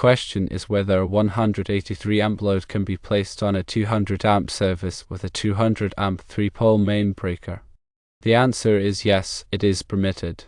question is whether a 183 amp load can be placed on a 200 amp service with a 200 amp 3-pole main breaker. The answer is yes, it is permitted.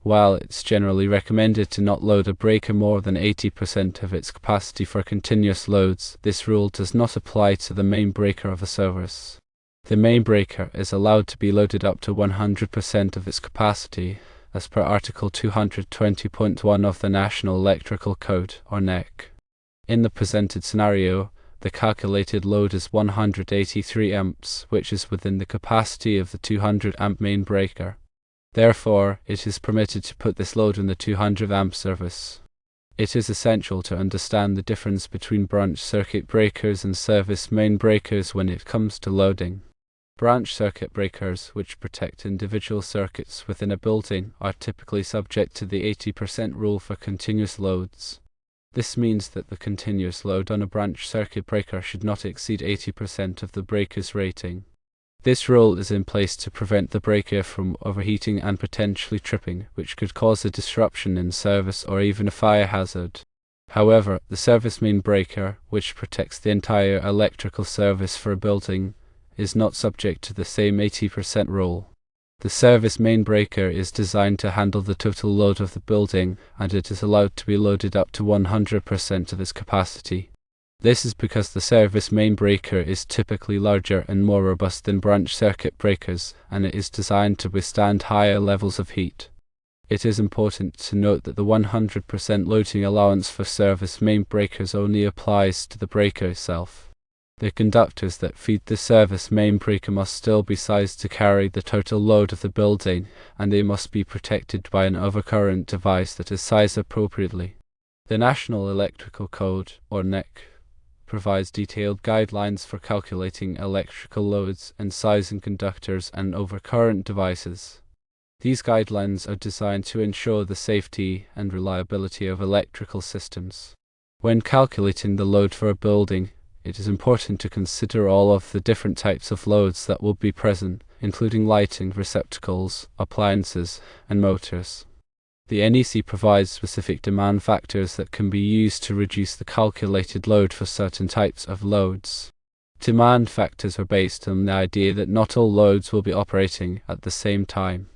While it's generally recommended to not load a breaker more than 80% of its capacity for continuous loads, this rule does not apply to the main breaker of a service. The main breaker is allowed to be loaded up to 100% of its capacity, as per Article 220.1 of the National Electrical Code, or NEC. In the presented scenario, the calculated load is 183 amps, which is within the capacity of the 200 amp main breaker. Therefore, it is permitted to put this load in the 200 amp service. It is essential to understand the difference between branch circuit breakers and service main breakers when it comes to loading. Branch circuit breakers, which protect individual circuits within a building, are typically subject to the 80% rule for continuous loads. This means that the continuous load on a branch circuit breaker should not exceed 80% of the breaker's rating. This rule is in place to prevent the breaker from overheating and potentially tripping, which could cause a disruption in service or even a fire hazard. However, the service main breaker, which protects the entire electrical service for a building, is not subject to the same 80% rule. The service main breaker is designed to handle the total load of the building, and it is allowed to be loaded up to 100% of its capacity. This is because the service main breaker is typically larger and more robust than branch circuit breakers, and it is designed to withstand higher levels of heat. It is important to note that the 100% loading allowance for service main breakers only applies to the breaker itself. The conductors that feed the service main breaker must still be sized to carry the total load of the building, and they must be protected by an overcurrent device that is sized appropriately. The National Electrical Code, or NEC, provides detailed guidelines for calculating electrical loads and sizing conductors and overcurrent devices. These guidelines are designed to ensure the safety and reliability of electrical systems. When calculating the load for a building, it is important to consider all of the different types of loads that will be present, including lighting, receptacles, appliances, and motors. The NEC provides specific demand factors that can be used to reduce the calculated load for certain types of loads. Demand factors are based on the idea that not all loads will be operating at the same time.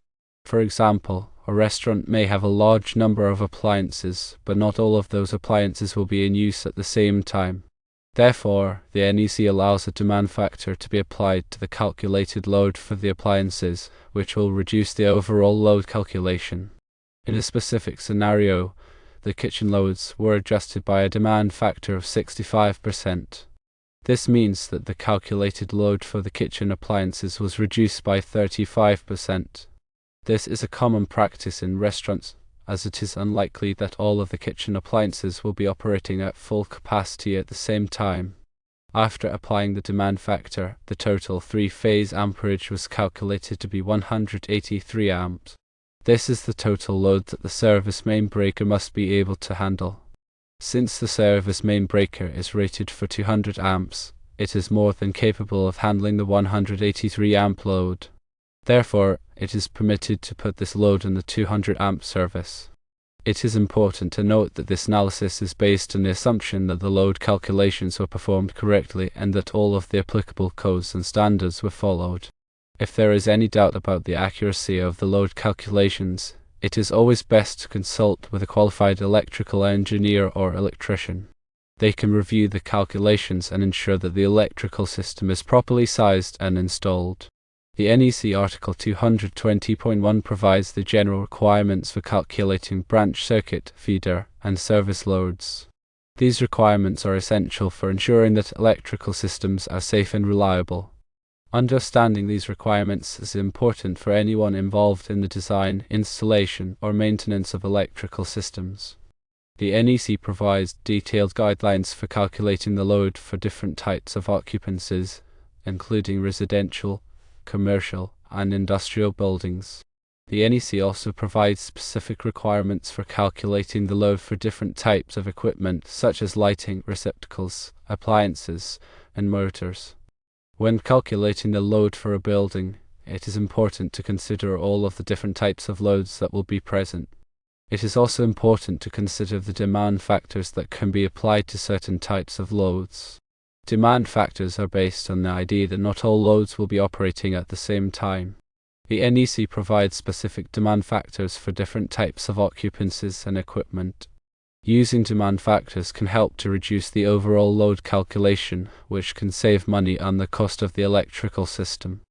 For example, a restaurant may have a large number of appliances, but not all of those appliances will be in use at the same time. Therefore, the NEC allows a demand factor to be applied to the calculated load for the appliances, which will reduce the overall load calculation. In a specific scenario, the kitchen loads were adjusted by a demand factor of 65%. This means that the calculated load for the kitchen appliances was reduced by 35%. This is a common practice in restaurants, as it is unlikely that all of the kitchen appliances will be operating at full capacity at the same time. After applying the demand factor, the total three-phase amperage was calculated to be 183 amps. This is the total load that the service main breaker must be able to handle. Since the service main breaker is rated for 200 amps, it is more than capable of handling the 183 amp load. Therefore, it is permitted to put this load in the 200 amp service. It is important to note that this analysis is based on the assumption that the load calculations were performed correctly and that all of the applicable codes and standards were followed. If there is any doubt about the accuracy of the load calculations, it is always best to consult with a qualified electrical engineer or electrician. They can review the calculations and ensure that the electrical system is properly sized and installed. The NEC Article 220.1 provides the general requirements for calculating branch circuit, feeder, and service loads. These requirements are essential for ensuring that electrical systems are safe and reliable. Understanding these requirements is important for anyone involved in the design, installation, or maintenance of electrical systems. The NEC provides detailed guidelines for calculating the load for different types of occupancies, including residential, commercial, and industrial buildings. The NEC also provides specific requirements for calculating the load for different types of equipment such as lighting, receptacles, appliances, and motors. When calculating the load for a building, it is important to consider all of the different types of loads that will be present. It is also important to consider the demand factors that can be applied to certain types of loads. Demand factors are based on the idea that not all loads will be operating at the same time. The NEC provides specific demand factors for different types of occupancies and equipment. Using demand factors can help to reduce the overall load calculation, which can save money on the cost of the electrical system.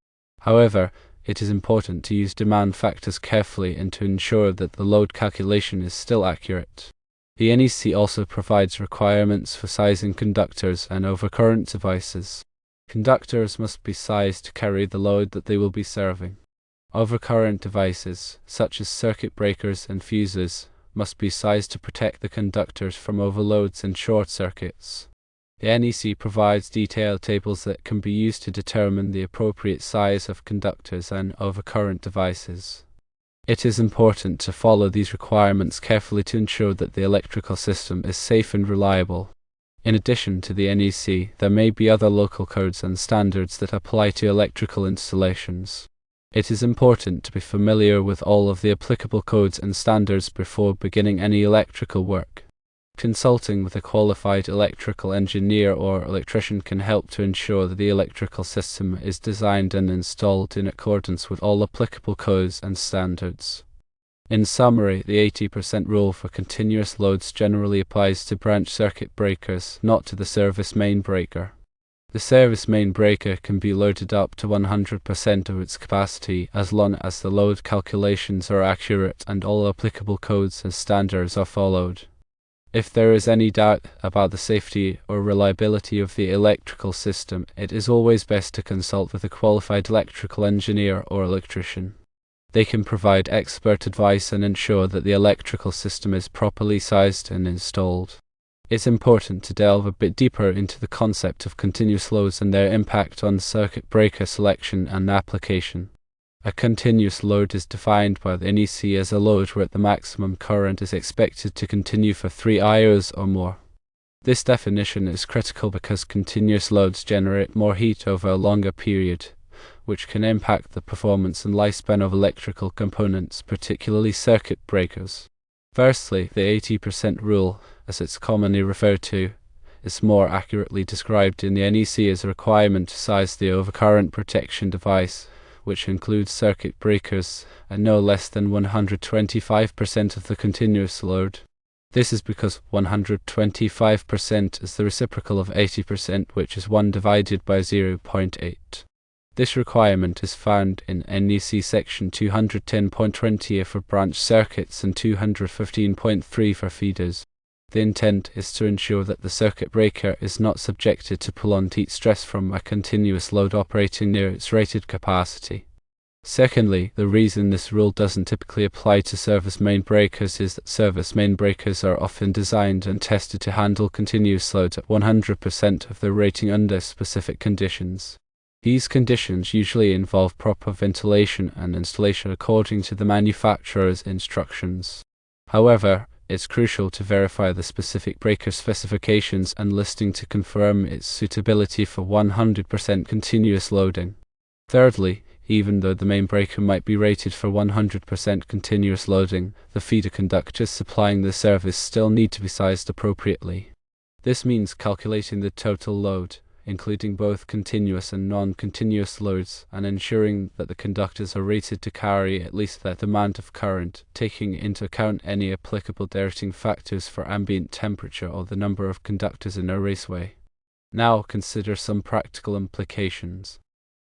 However, it is important to use demand factors carefully and to ensure that the load calculation is still accurate. The NEC also provides requirements for sizing conductors and overcurrent devices. Conductors must be sized to carry the load that they will be serving. Overcurrent devices, such as circuit breakers and fuses, must be sized to protect the conductors from overloads and short circuits. The NEC provides detailed tables that can be used to determine the appropriate size of conductors and overcurrent devices. It is important to follow these requirements carefully to ensure that the electrical system is safe and reliable. In addition to the NEC, there may be other local codes and standards that apply to electrical installations. It is important to be familiar with all of the applicable codes and standards before beginning any electrical work. Consulting with a qualified electrical engineer or electrician can help to ensure that the electrical system is designed and installed in accordance with all applicable codes and standards. In summary, the 80% rule for continuous loads generally applies to branch circuit breakers, not to the service main breaker. The service main breaker can be loaded up to 100% of its capacity as long as the load calculations are accurate and all applicable codes and standards are followed. If there is any doubt about the safety or reliability of the electrical system, it is always best to consult with a qualified electrical engineer or electrician. They can provide expert advice and ensure that the electrical system is properly sized and installed. It's important to delve a bit deeper into the concept of continuous loads and their impact on circuit breaker selection and application. A continuous load is defined by the NEC as a load where the maximum current is expected to continue for 3 hours or more. This definition is critical because continuous loads generate more heat over a longer period, which can impact the performance and lifespan of electrical components, particularly circuit breakers. Firstly, the 80% rule, as it's commonly referred to, is more accurately described in the NEC as a requirement to size the overcurrent protection device, which includes circuit breakers, at no less than 125% of the continuous load. This is because 125% is the reciprocal of 80%, which is 1 divided by 0.8. This requirement is found in NEC section 210.20 for branch circuits and 215.3 for feeders. The intent is to ensure that the circuit breaker is not subjected to prolonged heat stress from a continuous load operating near its rated capacity. Secondly, the reason this rule doesn't typically apply to service main breakers is that service main breakers are often designed and tested to handle continuous loads at 100% of their rating under specific conditions. These conditions usually involve proper ventilation and installation according to the manufacturer's instructions. However, it's crucial to verify the specific breaker specifications and listing to confirm its suitability for 100% continuous loading. Thirdly, even though the main breaker might be rated for 100% continuous loading, the feeder conductors supplying the service still need to be sized appropriately. This means calculating the total load, including both continuous and non-continuous loads, and ensuring that the conductors are rated to carry at least that amount of current, taking into account any applicable directing factors for ambient temperature or the number of conductors in a raceway. Now consider some practical implications.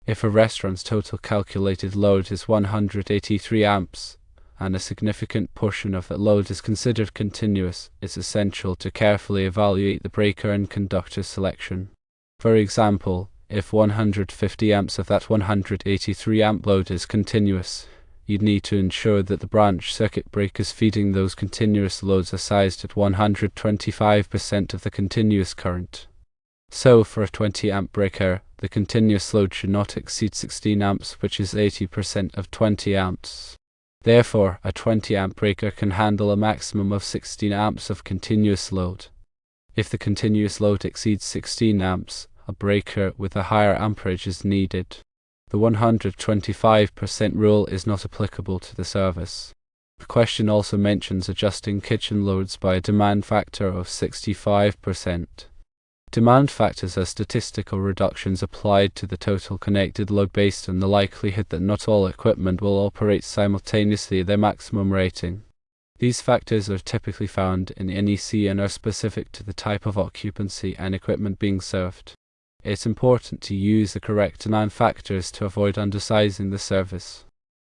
If a restaurant's total calculated load is 183 amps, and a significant portion of that load is considered continuous, it's essential to carefully evaluate the breaker and conductor selection. For example, if 150 amps of that 183 amp load is continuous, you'd need to ensure that the branch circuit breakers feeding those continuous loads are sized at 125% of the continuous current. So for a 20 amp breaker, the continuous load should not exceed 16 amps, which is 80% of 20 amps. Therefore, a 20 amp breaker can handle a maximum of 16 amps of continuous load. If the continuous load exceeds 16 amps, a breaker with a higher amperage is needed. The 125% rule is not applicable to the service. The question also mentions adjusting kitchen loads by a demand factor of 65%. Demand factors are statistical reductions applied to the total connected load based on the likelihood that not all equipment will operate simultaneously at their maximum rating. These factors are typically found in NEC and are specific to the type of occupancy and equipment being served. It's important to use the correct demand factors to avoid undersizing the service.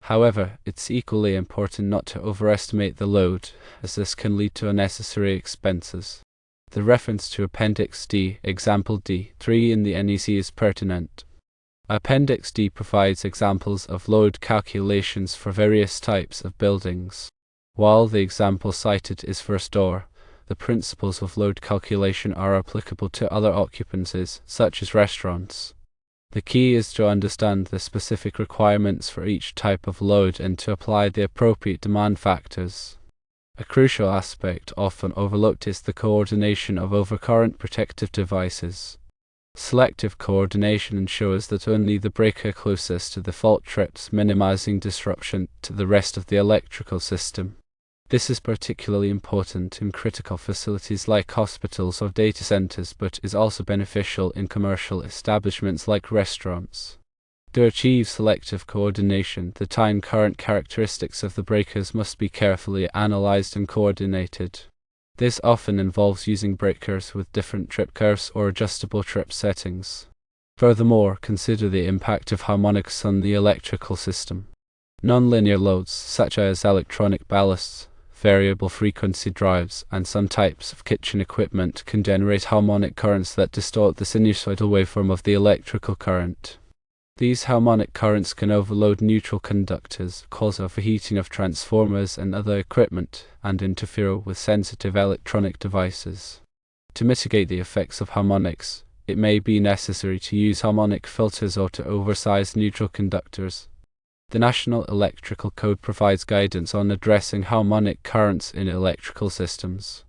However, it's equally important not to overestimate the load, as this can lead to unnecessary expenses. The reference to Appendix D, Example D3 in the NEC is pertinent. Appendix D provides examples of load calculations for various types of buildings. While the example cited is for a store, the principles of load calculation are applicable to other occupancies, such as restaurants. The key is to understand the specific requirements for each type of load and to apply the appropriate demand factors. A crucial aspect often overlooked is the coordination of overcurrent protective devices. Selective coordination ensures that only the breaker closest to the fault trips, minimizing disruption to the rest of the electrical system. This is particularly important in critical facilities like hospitals or data centers, but is also beneficial in commercial establishments like restaurants. To achieve selective coordination, the time current characteristics of the breakers must be carefully analyzed and coordinated. This often involves using breakers with different trip curves or adjustable trip settings. Furthermore, consider the impact of harmonics on the electrical system. Nonlinear loads, such as electronic ballasts, variable frequency drives, and some types of kitchen equipment can generate harmonic currents that distort the sinusoidal waveform of the electrical current. These harmonic currents can overload neutral conductors, cause overheating of transformers and other equipment, and interfere with sensitive electronic devices. To mitigate the effects of harmonics, it may be necessary to use harmonic filters or to oversize neutral conductors. The National Electrical Code provides guidance on addressing harmonic currents in electrical systems.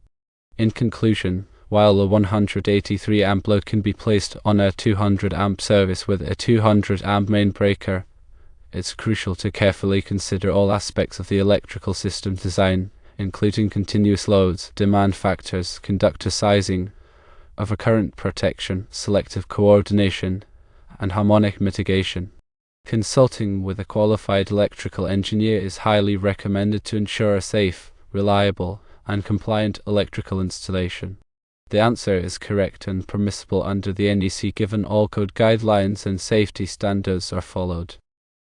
In conclusion, while a 183 amp load can be placed on a 200 amp service with a 200 amp main breaker, it's crucial to carefully consider all aspects of the electrical system design, including continuous loads, demand factors, conductor sizing, overcurrent protection, selective coordination, and harmonic mitigation. Consulting with a qualified electrical engineer is highly recommended to ensure a safe, reliable, and compliant electrical installation. The answer is correct and permissible under the NEC given all code guidelines and safety standards are followed.